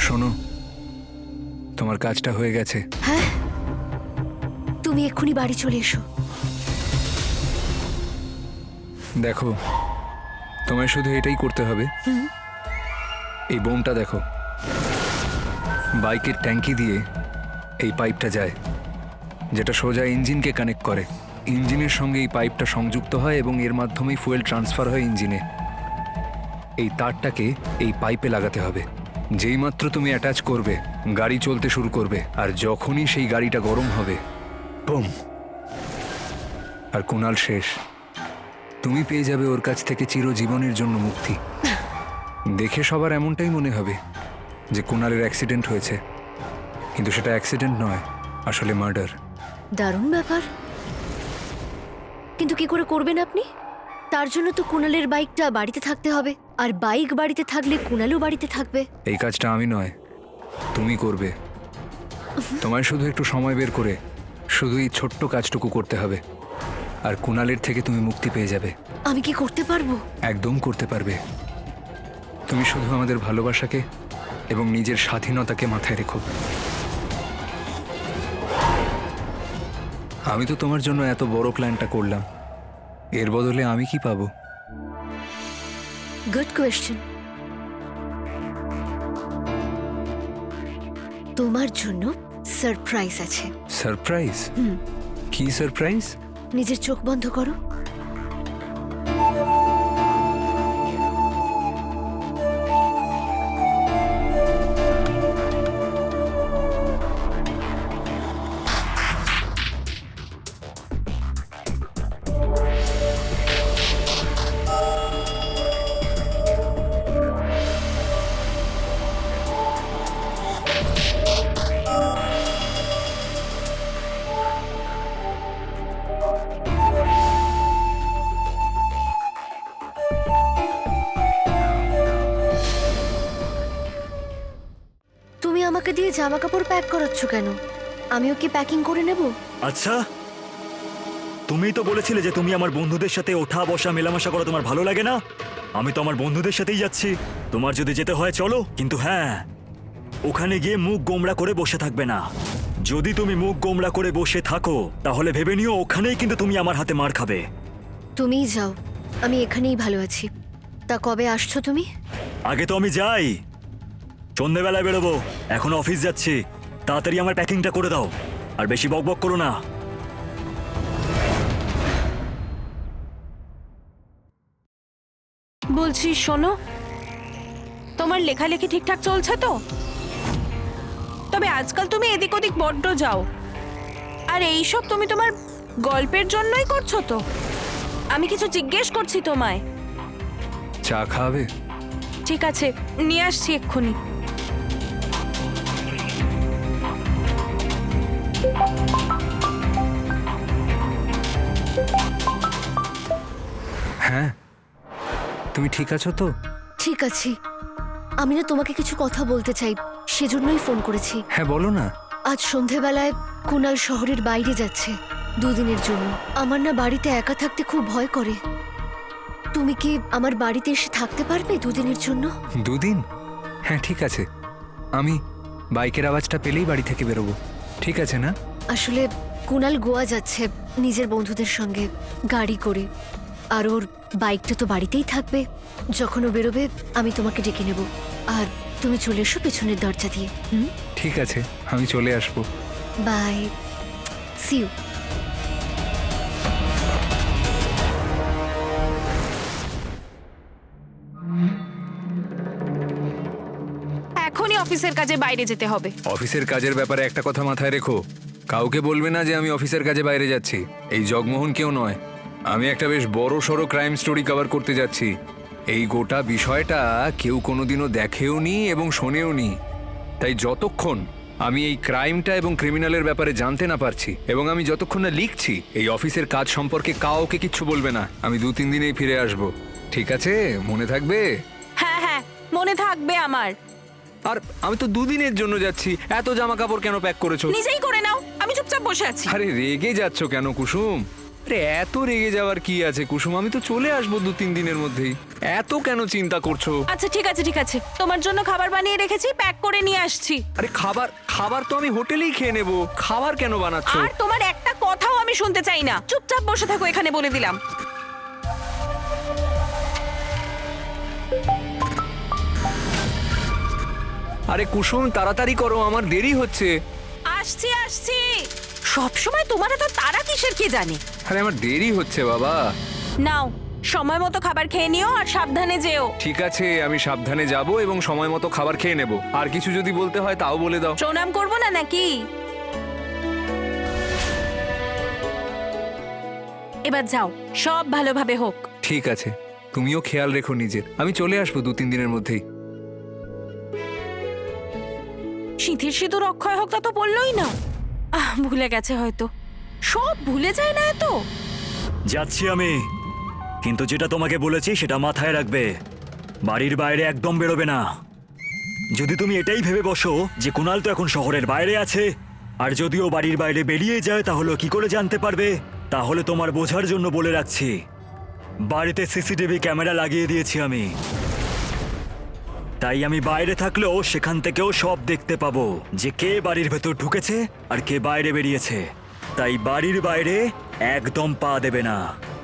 শোনো, তোমার কাজটা হয়ে গেছে। হ্যাঁ, তুমি এক্ষুনি বাড়ি চলে এসো। দেখো, তোমায় শুধু এটাই করতে হবে। এই বোমটা দেখো, বাইকের ট্যাঙ্কি দিয়ে এই পাইপটা যায়, যেটা সোজা ইঞ্জিনকে কানেক্ট করে। ইঞ্জিনের সঙ্গে এই পাইপটা সংযুক্ত হয় এবং এর মাধ্যমেই ফুয়েল ট্রান্সফার হয় ইঞ্জিনে। এই তারটাকে এই পাইপে লাগাতে হবে। যেইমাত্র তুমি অ্যাটাচ করবে, গাড়ি চলতে শুরু করবে, আর যখনই সেই গাড়িটা গরম হবে, বুম, আর কুণাল শেষ। তুমি পেয়ে যাবে ওর কাছ থেকে চিরজীবনের জন্য মুক্তি। দেখে সবার এমনটাই মনে হবে যে কুণালের অ্যাক্সিডেন্ট হয়েছে, কিন্তু সেটা অ্যাক্সিডেন্ট নয়, আসলে মার্ডার। দারুণ ব্যাপার, কিন্তু কি করে করবেন আপনি? তার জন্য তো কুণালের বাইকটা বাড়িতে থাকতে হবে, আর বাইক বাড়িতে থাকলে কুণালও বাড়িতে থাকবে। এই কাজটা আমি নয়, তুমি করবে। তোমায় শুধু একটু সময় বের করে শুধু এই ছোট্ট কাজটুকু করতে হবে, আর কুণালের থেকে তুমি মুক্তি পেয়ে যাবে। আমি কি করতে পারবো? একদম করতে পারবে। তুমি শুধু আমাদের ভালোবাসাকে এবং নিজের স্বাধীনতাকে মাথায় রেখো। আমি তো তোমার জন্য এত বড় প্ল্যানটা করলাম, এর বদলে আমি কি পাবো? Good question. তোমার জন্য সারপ্রাইজ আছে। সারপ্রাইজ? কি সারপ্রাইজ? নিজের চোখ বন্ধ করো। তুমি আমাকে দিয়ে জামা কাপড় প্যাক করাচ্ছ কেন? আমিও কি প্যাকিং করে নেব? আচ্ছা, তুমিই তো বলেছিলে যে তুমি আমার বন্ধুদের সাথে ওঠা বসা মেলামেশা করা তোমার ভালো লাগে না। আমি তো আমার বন্ধুদের সাথেই যাচ্ছি। তোমার যদি যেতে হয় চলো, কিন্তু হ্যাঁ, ওখানে গিয়ে মুখ গোমড়া করে বসে থাকবে না। যদি তুমি মুখ গোমড়া করে বসে থাকো তাহলে ভেবে নিও ওখানেই কিন্তু তুমি আমার হাতে মার খাবে। তুমিই যাও, আমি এখানেই ভালো আছি। তা কবে আসছো তুমি? আগে তো আমি যাই, সন্ধেবেলায় বেরোবো। এখন অফিস যাচ্ছি, তাড়াতাড়ি আমার প্যাকিংটা করে দাও। আর বেশি বকবক করো না। বলছি শোনো, তোমার লেখালেখি ঠিকঠাক চলছে তো? তবে আজকাল তুমি এদিক ওদিক বড্ড যাও, আর এইসব তুমি তোমার গল্পের জন্যই করছো তো? আমি কিছু জিজ্ঞেস করছি তোমায়। চা খাবে? ঠিক আছে, নিয়ে আসছি এক্ষুনি। হ্যাঁ, তুমি ঠিক আছো তো? ঠিক আছি। আমি না তোমাকে কিছু কথা বলতে চাই, সেজন্যই ফোন করেছি। হ্যাঁ বলো না। আজ সন্ধেবেলায় কুনাল শহরের বাইরে যাচ্ছে 2 দিনের জন্য। আমার না বাড়িতে একা থাকতে খুব ভয় করে। তুমি কি আমার বাড়িতে এসে থাকতে পারবে 2 দিনের জন্য? 2 দিন? হ্যাঁ ঠিক আছে, আমি বাইকের আওয়াজটা পেলেই বাড়ি থেকে বেরোবো। ঠিক আছে না? আসলে কুনাল গোয়া যাচ্ছে নিজের বন্ধুদের সঙ্গে গাড়ি করে, আর ওর বাইকটা তো বাড়িতেই থাকবে। যখন ও বেরোবে আমি তোমাকে ডেকে নেব, আর তুমি চলে এসো পেছনের দরজা দিয়ে। ঠিক আছে, আমি চলে আসবো। Bye, see you. এখনই অফিসের কাজে বাইরে যেতে হবে। অফিসের কাজের ব্যাপারে একটা কথা মাথায় রেখো, কাউকে বলবে না যে আমি অফিসের কাজে বাইরে যাচ্ছি। এই জগমোহন কেউ নয়, আমি একটা বেশ বড় সড়ো ক্রাইম স্টোরি কভার করতে যাচ্ছি। এই গোটা বিষয়টা কেউ কোনোদিনও দেখেও নি এবং শোনেও নি। তাই যতক্ষণ আমি এই ক্রাইমটা এবং ক্রিমিনালের ব্যাপারে জানতে না পারছি, এবং আমি যতক্ষণ না লিখছি, এই অফিসের কাজ সম্পর্কে কাউকে কিচ্ছু বলবে না। আমি 2-3 দিনেই ফিরে আসব। ঠিক আছে? মনে থাকবে? হ্যাঁ হ্যাঁ, মনে থাকবে আমার। আর আমি তো 2 দিনের জন্য যাচ্ছি, এত জামা কাপড় কেন প্যাক করেছো? নিজেই করে নাও, আমি চুপচাপ বসে আছি। আরে রেগে যাচ্ছ কেন কুসুম? আরে এত রেগে যাওয়ার কি আছে কুসুম? আমি তো চলে আসবো 2-3 দিনের মধ্যেই। এত কেন চিন্তা করছো? আচ্ছা ঠিক আছে ঠিক আছে, তোমার জন্য খাবার বানিয়ে রেখেছি, প্যাক করে নিয়ে আসছি। আরে খাবার তো আমি হোটেলেই খেয়ে নেবো, খাবার কেন বানাচ্ছো? আর তোমার একটা কথাও আমি শুনতে চাই না, চুপচাপ বসে থাকো এখানে, বলে দিলাম। আরে কুসুম তাড়াতাড়ি করো, আমার দেরি হচ্ছে। আসছি আসছি। সব সময় তোমার এত তাড়া কিসের কে জানে? আরে আমার দেরি হচ্ছে বাবা। নাও, সময় মতো খাবার খেয়ে নিও আর সাবধানে যেও। ঠিক আছে, আমি সাবধানে যাব এবং সময় মতো খাবার খেয়ে নেব। আর কিছু যদি বলতে হয় তাও বলে দাও। প্রণাম করবো না নাকি? এবার যাও, সব ভালোভাবে হোক। ঠিক আছে, তুমিও খেয়াল রেখো নিজের। আমি চলে আসবো 2-3 দিনের মধ্যেই। সিঁথির সিঁদুর অক্ষয় হোক তা তো বললোই না। ভুলে গেছে হয়তো, সব ভুলে যায় না এত। যাচ্ছি আমি, কিন্তু যেটা তোমাকে বলেছি সেটা মাথায় রাখবে। বাড়ির বাইরে একদম বেরোবে না। যদি তুমি এটাই ভেবে বসো যে কুনাল তো এখন শহরের বাইরে আছে, আর যদিও বাড়ির বাইরে বেরিয়ে যায় তাহলে কি করে জানতে পারবে, তাহলে তোমার বোঝার জন্য বলে রাখছি, বাড়িতে সিসিটিভি ক্যামেরা লাগিয়ে দিয়েছি আমি। তাই আমি বাইরে থাকলেও সেখান থেকেও সব দেখতে পাবো যে কে বাড়ির ভেতর ঢুকেছে আর কে বাইরে বেরিয়েছে। তাই বাড়ির বাইরে একদম পা দেবে না।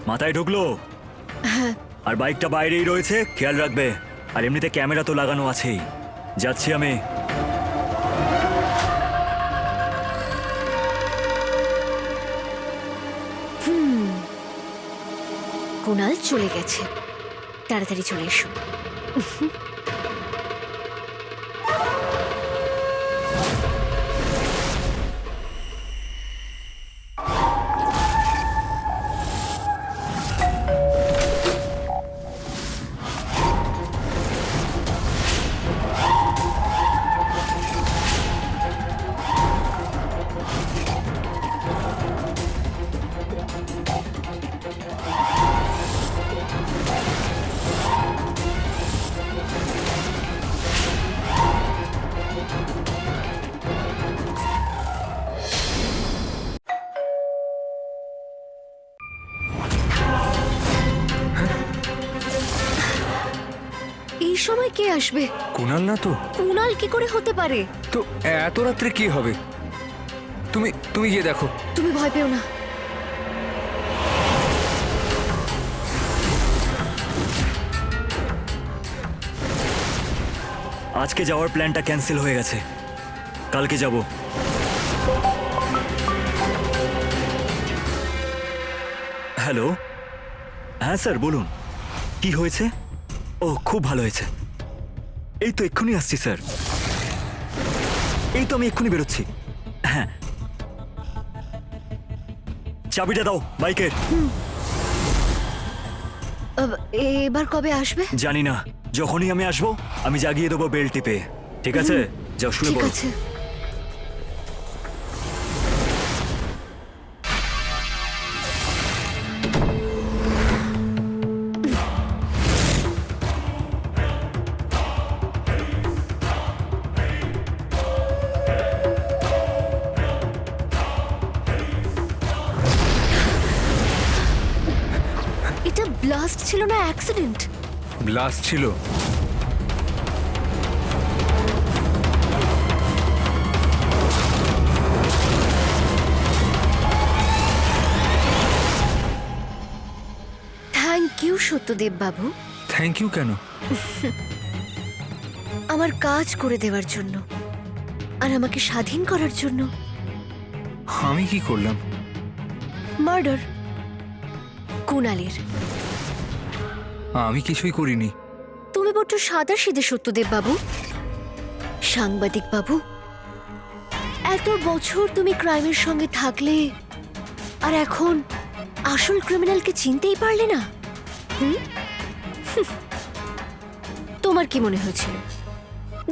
মাথায় ঢুকলো? আর বাইকটা বাইরেই রয়েছে, খেয়াল রাখবে। আর এমনিতে ক্যামেরা তো লাগানো আছেই। যাচ্ছি আমি। কুনাল চলে গেছে। তাড়াতাড়ি চলে এসো। এই সময় কে আসবে? কুনাল না তো? কুনাল কি করে হতে পারে? তো এত রাত্রে কি হবে? তুমি তুমি গিয়ে দেখো। তুমি ভয় পেও না। আজকে যাওয়ার প্ল্যানটা ক্যান্সেল হয়ে গেছে, কালকে যাব। হ্যালো, হ্যাঁ স্যার বলুন, কি হয়েছে? ও খুব ভালো হয়েছে, এই তো এক্ষুনি আসছি স্যার, এই তো আমি এক্ষুনি বেরোচ্ছি। হ্যাঁ, চাবিটা দাও বাইকের। এবার কবে আসবে? জানি না, যখনই আমি আসবো আমি জাগিয়ে দেবো বেল টিপে। ঠিক আছে, যাও শুয়ে ঠিক পড়ো। আছে। এটা ব্লাস্ট ছিল না অ্যাক্সিডেন্ট? ব্লাস্ট ছিল। Thank you Satyadev Babu, thank you কেন? আমার কাজ করে দেওয়ার জন্য আর আমাকে স্বাধীন করার জন্য। আমি কি করলাম? মার্ডার কুনালের। আমি কিছুই করিনি। তুমি বড্ড সাদা সিধে সত্যদেব বাবু। সাংবাদিক বাবু, এত বছর তুমি ক্রাইমের সঙ্গে থাকলে আর এখন আসল ক্রিমিনালকে চিনতেই পারলে না? হুম? তোমার কি মনে হয়েছিল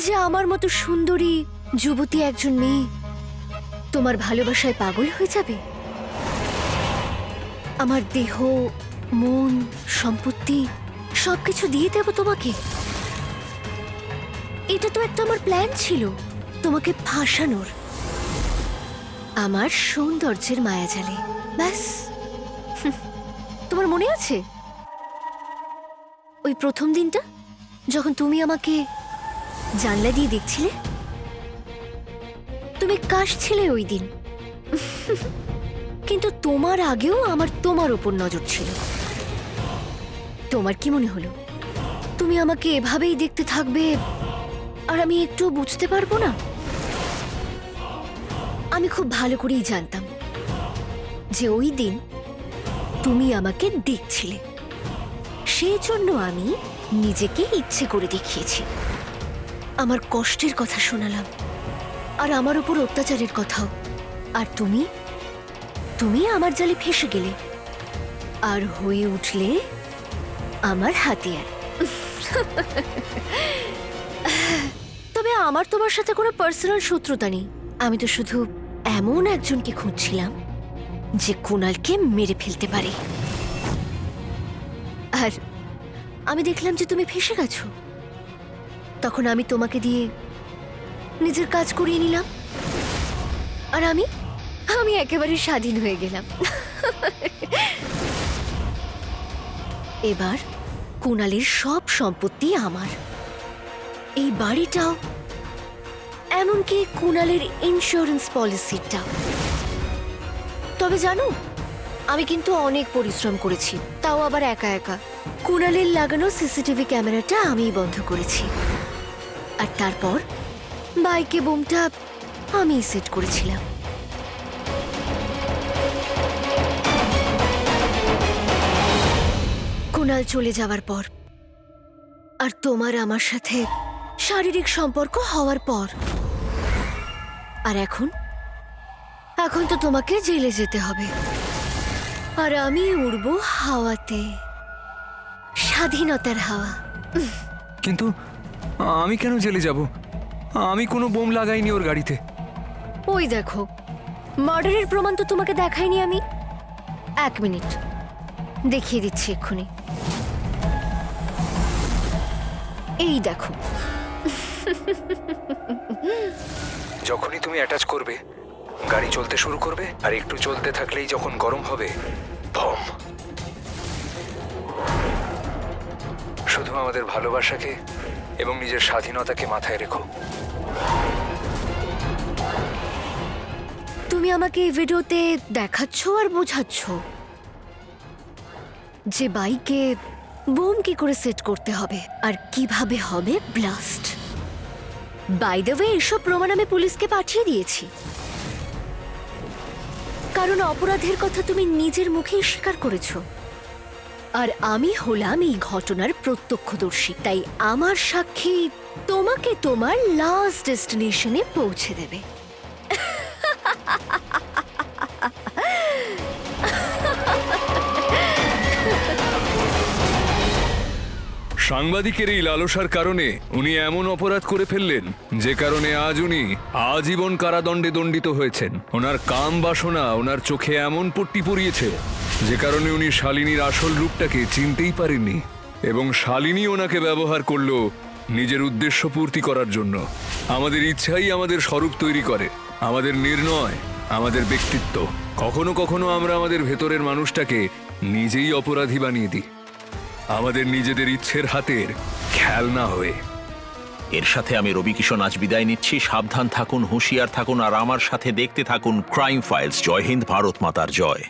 যে আমার মতো সুন্দরী যুবতী একজন মেয়ে তোমার ভালোবাসায় পাগল হয়ে যাবে? আমার দেহ, মন, সম্পত্তি সবকিছু দিয়ে দেব তোমাকে। এটা তো একটা আমার প্ল্যান ছিল, তোমাকে ফাঁসানোর আমার সৌন্দর্যের মায়াজালে। ব্যাস। তোমার মনে আছে ওই প্রথম দিনটা যখন তুমি আমাকে জানলা দিয়ে দেখছিলে? তুমি কাশছিলে ওই দিন, কিন্তু তোমার আগেও আমার তোমার ওপর নজর ছিল। তোমার কি মনে হলো তুমি আমাকে এভাবেই দেখতে থাকবে আর আমি একটু বুঝতে পারবো না? আমি খুব ভালো করেই জানতাম যে ওই দিন তুমি আমাকে দেখছিলে, সেই জন্য আমি নিজেকে ইচ্ছে করে দেখিয়েছি। আমার কষ্টের কথা শোনালাম আর আমার উপর অত্যাচারের কথাও, আর তুমি তুমি আমার জালে ফেসে গেলে আর হয়ে উঠলে আমার হাতিয়ার। তবে আমার তোমার সাথে কোনো পার্সোনাল শত্রুতা নেই। আমি তো শুধু এমন একজনকে খুঁজছিলাম যে কুনালকে মেরে ফেলতে পারে। আর আমি দেখলাম যে তুমি ফেসে গেছো, তখন আমি তোমাকে দিয়ে নিজের কাজ করিয়ে নিলাম আর আমি একেবারে স্বাধীন হয়ে গেলাম। এবার কুনালের সব সম্পত্তি আমার, এই বাড়িটাও, এমনকি কুনালের ইন্স্যুরেন্স পলিসিটাও। তবে জানো, আমি কিন্তু অনেক পরিশ্রম করেছি, তাও আবার একা একা। কুনালের লাগানো সিসিটিভি ক্যামেরাটা আমিই বন্ধ করেছি, আর তারপর বাইকে বোমটা আমিই সেট করেছিলাম। তোমার চলে যাওয়ার পর আর তোমার আমার সাথে শারীরিক সম্পর্ক হওয়ার পর। আর এখন তো তোমাকে জেলে যেতে হবে, আর আমি উড়বো হাওয়াতে, স্বাধীনতার হাওয়া। কিন্তু আমি কেন জেলে যাব? আমি কোনো বোম লাগাইনি ওর গাড়িতে। ওই দেখো, মার্ডারের প্রমাণ তো তোমাকে দেখাইনি আমি। 1 মিনিট, দেখিয়ে দিচ্ছি এক্ষুনি। এই দেখো। যখনই তুমি অ্যাটাচ করবে, গাড়ি চলতে শুরু করবে, আর একটু চলতে থাকলেই যখন গরম হবে, বম। শুধু আমাদের ভালোবাসাকে এবং নিজের স্বাধীনতাকে মাথায় রেখো। তুমি আমাকে এই ভিডিওতে দেখাচ্ছ আর বোঝাচ্ছ যে বাইকে বোম কি করে সেট করতে হবে আর কিভাবে হবে ব্লাস্ট। বাই দ্য ওয়ে, এসব প্রমাণ আমি পুলিশকে পাঠিয়ে দিয়েছি, কারণ অপরাধের কথা তুমি নিজের মুখেই স্বীকার করেছো। আর আমি হলাম এই ঘটনার প্রত্যক্ষদর্শী, তাই আমার সাক্ষী তোমাকে তোমার লাস্ট ডেস্টিনেশনে পৌঁছে দেবে। সাংবাদিকের এই লালসার কারণে উনি এমন অপরাধ করে ফেললেন যে কারণে আজ উনি আজীবন কারাদণ্ডে দণ্ডিত হয়েছেন। ওনার কাম বাসনা ওনার চোখে এমন পট্টি পরিয়েছে যে কারণে উনি শালিনীর আসল রূপটাকে চিনতেই পারেননি, এবং শালিনী ওনাকে ব্যবহার করলো নিজের উদ্দেশ্য পূর্তি করার জন্য। আমাদের ইচ্ছাই আমাদের স্বরূপ তৈরি করে, আমাদের নির্ণয়, আমাদের ব্যক্তিত্ব। কখনো কখনো আমরা আমাদের ভেতরের মানুষটাকে নিজেই অপরাধী বানিয়ে দিই, আমাদের নিজেদের ইচ্ছের হাতের খেলনা হয়ে। এর সাথে আমি রবি কিষণ আজ বিদায় নিচ্ছি। সাবধান থাকুন, হুঁশিয়ার থাকুন, আর আমার সাথে দেখতে থাকুন ক্রাইম ফাইলস। জয় হিন্দ, ভারত মাতার জয়।